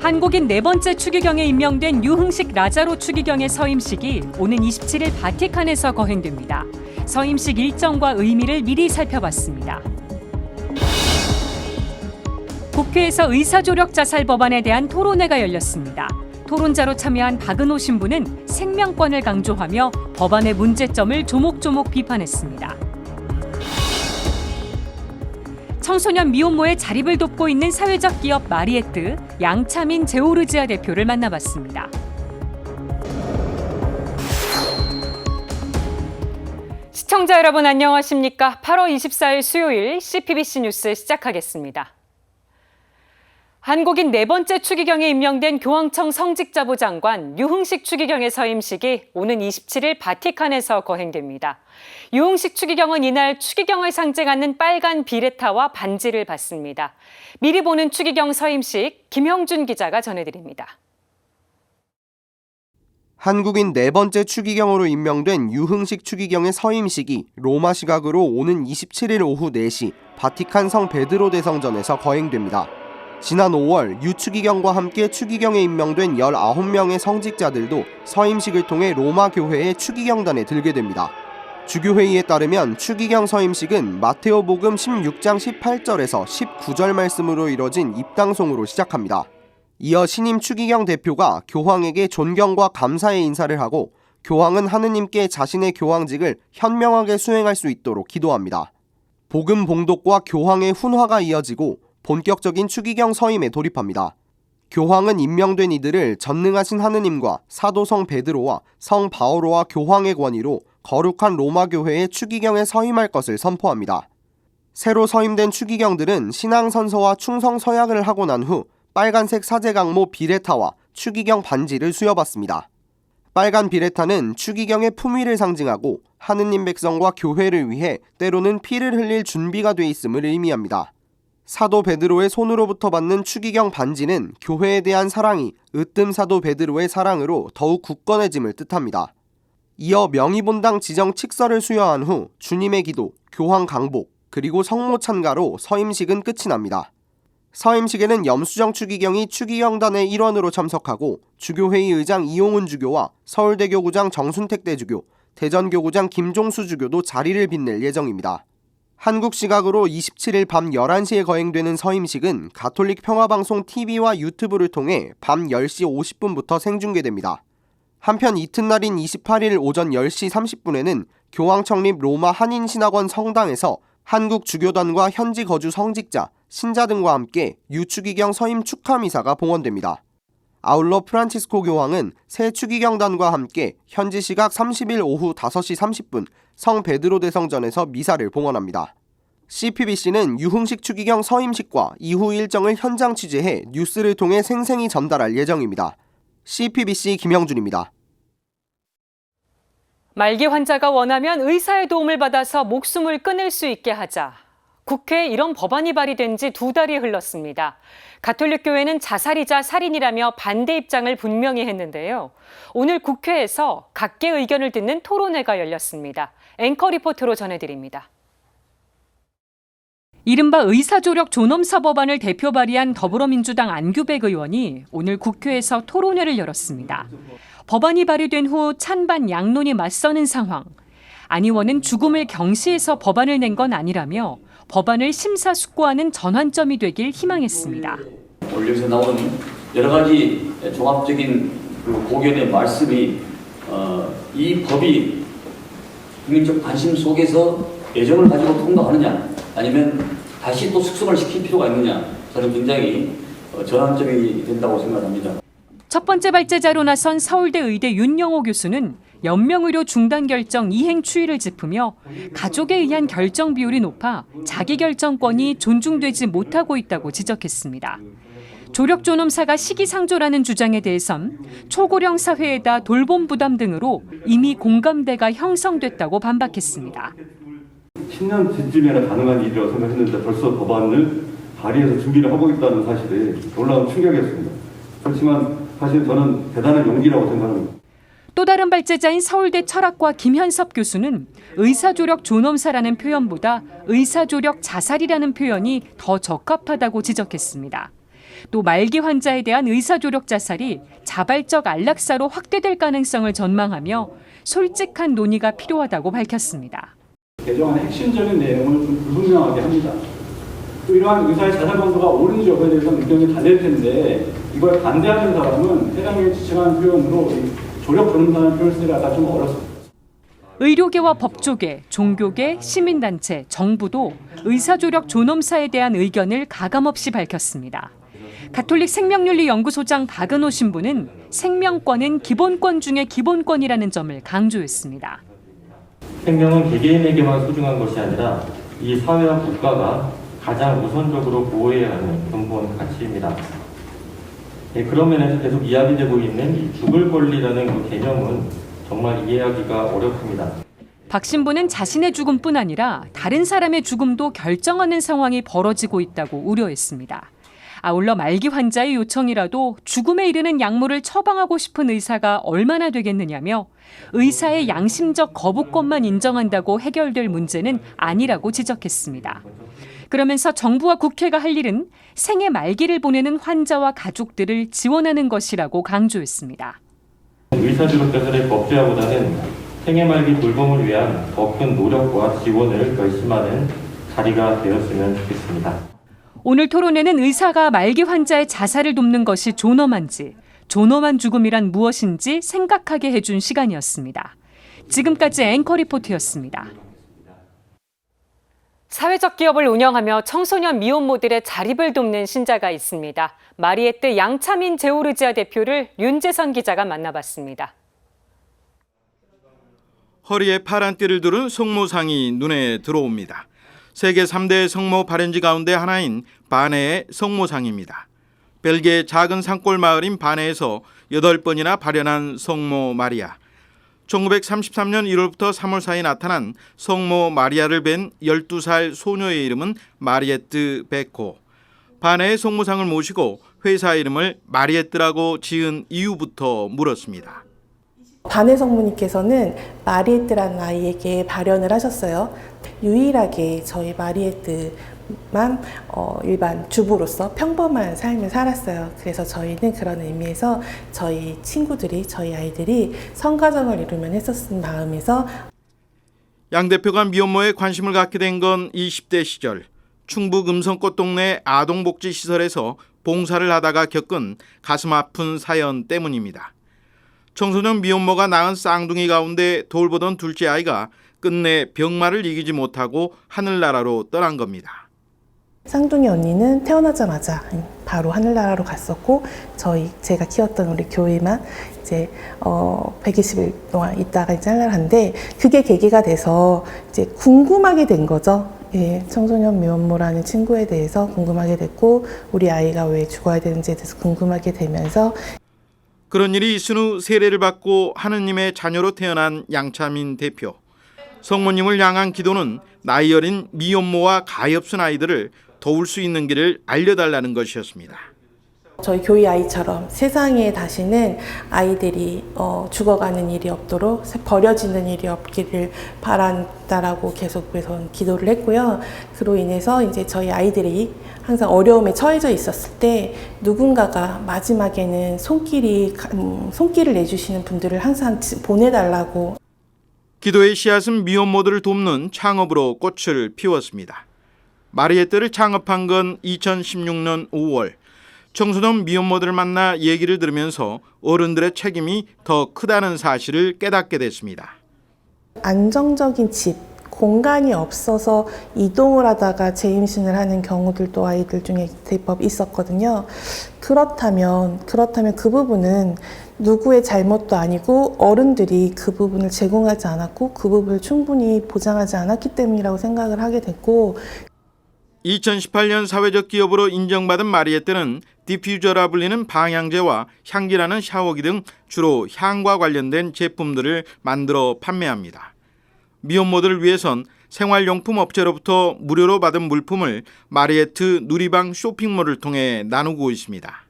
한국인 네 번째 추기경에 임명된 유흥식 라자로 추기경의 서임식이 오는 27일 바티칸에서 거행됩니다. 서임식 일정과 의미를 미리 살펴봤습니다. 국회에서 의사조력 자살 법안에 대한 토론회가 열렸습니다. 토론자로 참여한 박은호 신부는 생명권을 강조하며 법안의 문제점을 조목조목 비판했습니다. 청소년 미혼모의 자립을 돕고 있는 사회적 기업 마리에트, 양차민 제오르지아 대표를 만나봤습니다. 시청자 여러분 안녕하십니까? 8월 24일 수요일 CPBC 뉴스 시작하겠습니다. 한국인 네 번째 추기경에 임명된 교황청 성직자부 장관 유흥식 추기경의 서임식이 오는 27일 바티칸에서 거행됩니다. 유흥식 추기경은 이날 추기경을 상징하는 빨간 비레타와 반지를 받습니다. 미리 보는 추기경 서임식 김형준 기자가 전해드립니다. 한국인 네 번째 추기경으로 임명된 유흥식 추기경의 서임식이 로마 시각으로 오는 27일 오후 4시 바티칸 성 베드로 대성전에서 거행됩니다. 지난 5월 유추기경과 함께 추기경에 임명된 19명의 성직자들도 서임식을 통해 로마 교회의 추기경단에 들게 됩니다. 주교회의에 따르면 추기경 서임식은 마테오복음 16장 18절에서 19절 말씀으로 이뤄진 입당송으로 시작합니다. 이어 신임 추기경 대표가 교황에게 존경과 감사의 인사를 하고 교황은 하느님께 자신의 교황직을 현명하게 수행할 수 있도록 기도합니다. 복음 봉독과 교황의 훈화가 이어지고 본격적인 추기경 서임에 돌입합니다. 교황은 임명된 이들을 전능하신 하느님과 사도 성 베드로와 성 바오로와 교황의 권위로 거룩한 로마 교회의 추기경에 서임할 것을 선포합니다. 새로 서임된 추기경들은 신앙 선서와 충성 서약을 하고 난 후 빨간색 사제 강모 비레타와 추기경 반지를 수여받습니다. 빨간 비레타는 추기경의 품위를 상징하고 하느님 백성과 교회를 위해 때로는 피를 흘릴 준비가 돼 있음을 의미합니다. 사도 베드로의 손으로부터 받는 추기경 반지는 교회에 대한 사랑이 으뜸 사도 베드로의 사랑으로 더욱 굳건해짐을 뜻합니다. 이어 명의본당 지정 칙서를 수여한 후 주님의 기도, 교황 강복, 그리고 성모 찬가로 서임식은 끝이 납니다. 서임식에는 염수정 추기경이 추기경단의 일원으로 참석하고 주교회의 의장 이용훈 주교와 서울대교구장 정순택 대주교, 대전교구장 김종수 주교도 자리를 빛낼 예정입니다. 한국 시각으로 27일 밤 11시에 거행되는 서임식은 가톨릭 평화방송 TV와 유튜브를 통해 밤 10시 50분부터 생중계됩니다. 한편 이튿날인 28일 오전 10시 30분에는 교황 창립 로마 한인신학원 성당에서 한국 주교단과 현지 거주 성직자, 신자 등과 함께 유추기경 서임 축하 미사가 봉헌됩니다. 아울러 프란치스코 교황은 새 추기경단과 함께 현지 시각 30일 오후 5시 30분 성 베드로 대성전에서 미사를 봉헌합니다. CPBC는 유흥식 추기경 서임식과 이후 일정을 현장 취재해 뉴스를 통해 생생히 전달할 예정입니다. CPBC 김형준입니다. 말기 환자가 원하면 의사의 도움을 받아서 목숨을 끊을 수 있게 하자. 국회에 이런 법안이 발의된 지 2달이 흘렀습니다. 가톨릭교회는 자살이자 살인이라며 반대 입장을 분명히 했는데요. 오늘 국회에서 각계 의견을 듣는 토론회가 열렸습니다. 앵커 리포트로 전해드립니다. 이른바 의사조력 존엄사 법안을 대표 발의한 더불어민주당 안규백 의원이 오늘 국회에서 토론회를 열었습니다. 법안이 발의된 후 찬반 양론이 맞서는 상황. 안 의원은 죽음을 경시해서 법안을 낸 건 아니라며 법안을 심사숙고하는 전환점이 되길 희망했습니다. 원료에서 나오는 여러 가지 종합적인 고견의 말씀이 이 법이 국민적 관심 속에서 애정을 가지고 통과하느냐 아니면 다시 또 숙성을 시킬 필요가 있느냐 저는 굉장히 전환점이 된다고 생각합니다. 첫 번째 발제자로 나선 서울대 의대 윤영호 교수는 연명의료 중단 결정 이행 추이를 짚으며 가족에 의한 결정 비율이 높아 자기 결정권이 존중되지 못하고 있다고 지적했습니다. 조력 존엄사가 시기상조라는 주장에 대해선 초고령 사회에다 돌봄 부담 등으로 이미 공감대가 형성됐다고 반박했습니다. 10년 뒤쯤에나 가능한 일이라고 생각했는데 벌써 법안을 발의해서 준비를 하고 있다는 사실에 놀라운 충격이었습니다. 그렇지만 사실 저는 대단한 용기라고 생각합니다. 또 다른 발제자인 서울대 철학과 김현섭 교수는 의사조력 존엄사라는 표현보다 의사조력 자살이라는 표현이 더 적합하다고 지적했습니다. 또 말기 환자에 대한 의사조력 자살이 자발적 안락사로 확대될 가능성을 전망하며 솔직한 논의가 필요하다고 밝혔습니다. 개정안의 핵심적인 내용을 좀 불분명하게 합니다. 또 이러한 의사의 자살 강도가 옳은지 여부에 대해서는 의견이 다를 텐데 이걸 반대하는 사람은 해당에 지칭한 표현으로 조력 조른다는 표현을 쓰기가 좀 어렵습니다. 의료계와 법조계, 종교계, 시민단체, 정부도 의사조력 존엄사에 대한 의견을 가감없이 밝혔습니다. 가톨릭 생명윤리연구소장 박은호 신부는 생명권은 기본권 중의 기본권이라는 점을 강조했습니다. 생명은 개개인에게만 소중한 것이 아니라 이 사회와 국가가 가장 우선적으로 보호해야 하는 근본 가치입니다. 그런 면에서 계속 이야기되고 있는 이 죽을 권리라는 그 개념은 정말 이해하기가 어렵습니다. 박 신부는 자신의 죽음뿐 아니라 다른 사람의 죽음도 결정하는 상황이 벌어지고 있다고 우려했습니다. 아울러 말기 환자의 요청이라도 죽음에 이르는 약물을 처방하고 싶은 의사가 얼마나 되겠느냐며 의사의 양심적 거부권만 인정한다고 해결될 문제는 아니라고 지적했습니다. 그러면서 정부와 국회가 할 일은 생의 말기를 보내는 환자와 가족들을 지원하는 것이라고 강조했습니다. 의사조력 자살의 법제화보다는 생애 말기 돌봄을 위한 더 큰 노력과 지원을 결심하는 자리가 되었으면 좋겠습니다. 오늘 토론회는 의사가 말기 환자의 자살을 돕는 것이 존엄한지, 존엄한 죽음이란 무엇인지 생각하게 해준 시간이었습니다. 지금까지 앵커 리포트였습니다. 사회적 기업을 운영하며 청소년 미혼모들의 자립을 돕는 신자가 있습니다. 마리에뜨 양차민 제오르지아 대표를 윤재선 기자가 만나봤습니다. 허리에 파란 띠를 두른 성모상이 눈에 들어옵니다. 세계 3대 성모 발현지 가운데 하나인 바네의 성모상입니다. 벨기에 작은 산골 마을인 바네에서 8번이나 발현한 성모 마리아. 1933년 1월부터 3월 사이에 나타난 성모 마리아를 뵌 12살 소녀의 이름은 마리에뜨 베코. 바네의 성모상을 모시고 회사 이름을 마리에뜨라고 지은 이유부터 물었습니다. 바네 성모님께서는 마리에뜨라는 아이에게 발현을 하셨어요. 유일하게 저희 마리에뜨만 일반 주부로서 평범한 삶을 살았어요. 그래서 저희는 그런 의미에서 저희 친구들이, 저희 아이들이 성가정을 이루면 했었던 마음에서 양 대표가 미혼모에 관심을 갖게 된 건 20대 시절 충북 음성꽃 동네 아동복지시설에서 봉사를 하다가 겪은 가슴 아픈 사연 때문입니다. 청소년 미혼모가 낳은 쌍둥이 가운데 돌보던 둘째 아이가 끝내 병마를 이기지 못하고 하늘나라로 떠난 겁니다. 쌍둥이 언니는 태어나자마자 바로 하늘나라로 갔었고 제가 키웠던 우리 교회만 이제 120일 동안 있다가 이제 하늘나라인데 그게 계기가 돼서 이제 궁금하게 된 거죠. 예, 청소년 미혼모라는 친구에 대해서 궁금하게 됐고 우리 아이가 왜 죽어야 되는지에 대해서 궁금하게 되면서 그런 일이 있은 후 세례를 받고 하느님의 자녀로 태어난 양차민 대표. 성모님을 향한 기도는 나이 어린 미혼모와 가엾은 아이들을 도울 수 있는 길을 알려달라는 것이었습니다. 저희 교회 아이처럼 세상에 다시는 아이들이 죽어가는 일이 없도록 버려지는 일이 없기를 바란다라고 계속해서 기도를 했고요. 그로 인해서 이제 저희 아이들이 항상 어려움에 처해져 있었을 때 누군가가 마지막에는 손길을 내주시는 분들을 항상 보내달라고. 기도의 씨앗은 미혼모들을 돕는 창업으로 꽃을 피웠습니다. 마리에뜨를 창업한 건 2016년 5월. 청소년 미혼모들을 만나 얘기를 들으면서 어른들의 책임이 더 크다는 사실을 깨닫게 됐습니다. 안정적인 집, 공간이 없어서 이동을 하다가 재임신을 하는 경우들도 아이들 중에 대법 있었거든요. 그렇다면 그 부분은 누구의 잘못도 아니고 어른들이 그 부분을 제공하지 않았고 그 부분을 충분히 보장하지 않았기 때문이라고 생각을 하게 됐고 2018년 사회적 기업으로 인정받은 마리에뜨는 디퓨저라 불리는 방향제와 향기나는 샤워기 등 주로 향과 관련된 제품들을 만들어 판매합니다. 미혼모들을 위해선 생활용품 업체로부터 무료로 받은 물품을 마리에뜨 누리방 쇼핑몰을 통해 나누고 있습니다.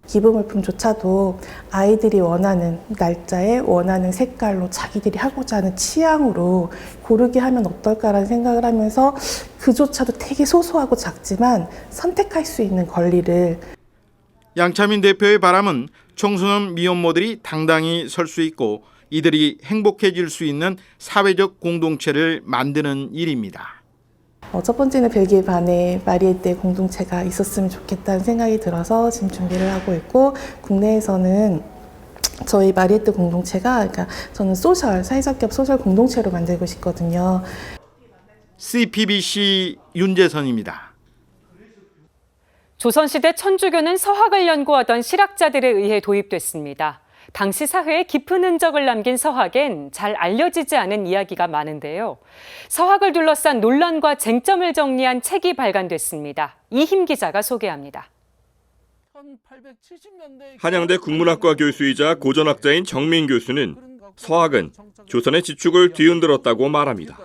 기부물품조차도 아이들이 원하는 날짜에 원하는 색깔로 자기들이 하고자 하는 취향으로 고르게 하면 어떨까라는 생각을 하면서 그조차도 되게 소소하고 작지만 선택할 수 있는 권리를 양차민 대표의 바람은 청소년 미혼모들이 당당히 설 수 있고 이들이 행복해질 수 있는 사회적 공동체를 만드는 일입니다. 첫 번째는 벨기에 반에 마리에떼 공동체가 있었으면 좋겠다는 생각이 들어서 지금 준비를 하고 있고, 국내에서는 저희 마리에떼 공동체가, 그러니까 저는 사회적 기업 소셜 공동체로 만들고 싶거든요. CPBC 윤재선입니다. 조선시대 천주교는 서학을 연구하던 실학자들에 의해 도입됐습니다. 당시 사회에 깊은 흔적을 남긴 서학엔 잘 알려지지 않은 이야기가 많은데요. 서학을 둘러싼 논란과 쟁점을 정리한 책이 발간됐습니다. 이힘 기자가 소개합니다. 한양대 국문학과 교수이자 고전학자인 정민 교수는 서학은 조선의 지축을 뒤흔들었다고 말합니다.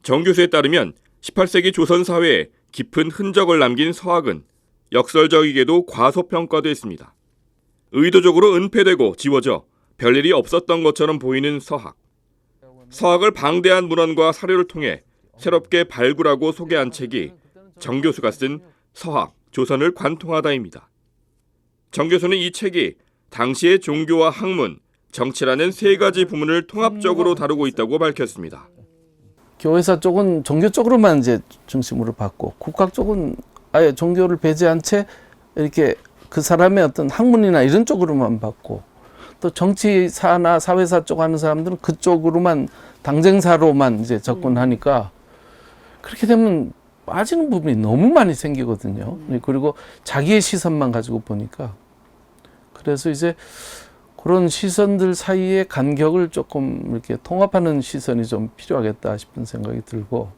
정 교수에 따르면 18세기 조선 사회에 깊은 흔적을 남긴 서학은 역설적이게도 과소평가됐습니다. 의도적으로 은폐되고 지워져 별일이 없었던 것처럼 보이는 서학. 서학을 방대한 문헌과 사료를 통해 새롭게 발굴하고 소개한 책이 정 교수가 쓴 서학, 조선을 관통하다입니다. 정 교수는 이 책이 당시의 종교와 학문, 정치라는 세 가지 부문을 통합적으로 다루고 있다고 밝혔습니다. 교회사 쪽은 종교 쪽으로만 이제 중심으로 봤고, 국학 쪽은 아예 종교를 배제한 채 이렇게 그 사람의 어떤 학문이나 이런 쪽으로만 봤고, 또 정치사나 사회사 쪽 하는 사람들은 그쪽으로만 당쟁사로만 이제 접근하니까 그렇게 되면 빠지는 부분이 너무 많이 생기거든요. 그리고 자기의 시선만 가지고 보니까. 그래서 이제 그런 시선들 사이의 간격을 조금 이렇게 통합하는 시선이 좀 필요하겠다 싶은 생각이 들고.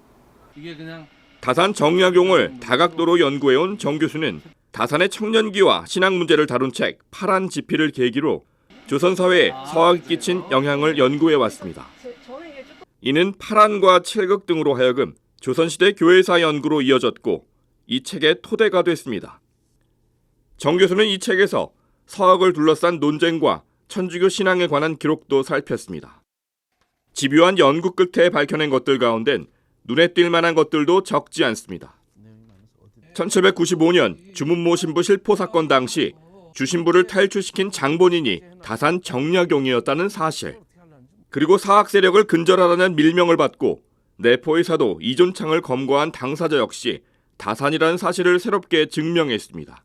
다산 정약용을 다각도로 연구해온 정 교수는 다산의 청년기와 신앙 문제를 다룬 책 파란 지피를 계기로 조선 사회에 서학이 끼친 영향을 연구해 왔습니다. 이는 파란과 칠극 등으로 하여금 조선시대 교회사 연구로 이어졌고 이 책의 토대가 됐습니다. 정 교수는 이 책에서 서학을 둘러싼 논쟁과 천주교 신앙에 관한 기록도 살폈습니다. 집요한 연구 끝에 밝혀낸 것들 가운데는 눈에 띌 만한 것들도 적지 않습니다. 1795년 주문모 신부 실포 사건 당시 주신부를 탈출시킨 장본인이 다산 정약용이었다는 사실, 그리고 사학 세력을 근절하라는 밀명을 받고 내포의 사도 이존창을 검거한 당사자 역시 다산이라는 사실을 새롭게 증명했습니다.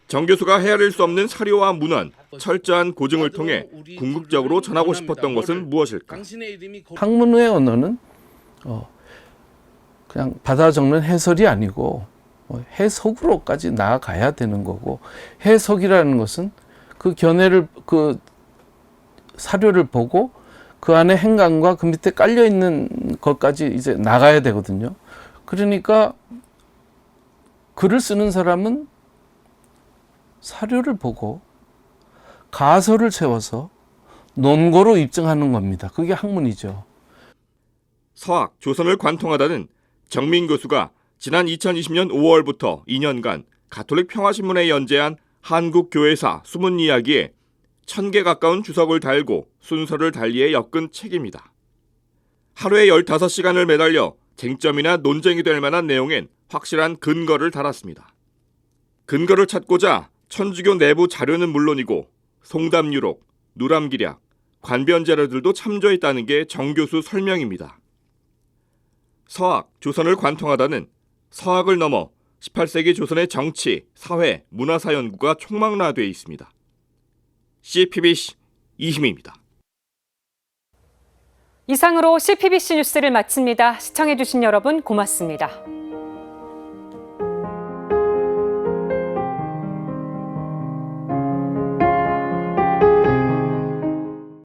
정 교수가 헤아릴 수 없는 사료와 문헌, 철저한 고증을 통해 궁극적으로 전하고 싶었던 것은 무엇일까? 학문의 언어는 그냥 받아 적는 해설이 아니고 해석으로까지 나아가야 되는 거고, 해석이라는 것은 그 견해를, 그 사료를 보고 그 안에 행간과 그 밑에 깔려 있는 것까지 이제 나가야 되거든요. 그러니까 글을 쓰는 사람은 사료를 보고 가설을 세워서 논거로 입증하는 겁니다. 그게 학문이죠. 서학, 조선을 관통하다는 정민 교수가 지난 2020년 5월부터 2년간 가톨릭 평화신문에 연재한 한국교회사 숨은 이야기에 1000개 가까운 주석을 달고 순서를 달리해 엮은 책입니다. 하루에 15시간을 매달려 쟁점이나 논쟁이 될 만한 내용엔 확실한 근거를 달았습니다. 근거를 찾고자 천주교 내부 자료는 물론이고 송담유록, 누람기략, 관변자료들도 참조했다는 게 정 교수 설명입니다. 서학, 조선을 관통하다는 서학을 넘어 18세기 조선의 정치, 사회, 문화사 연구가 총망라되어 있습니다. CPBC 이힘입니다. 이상으로 CPBC 뉴스를 마칩니다. 시청해주신 여러분 고맙습니다.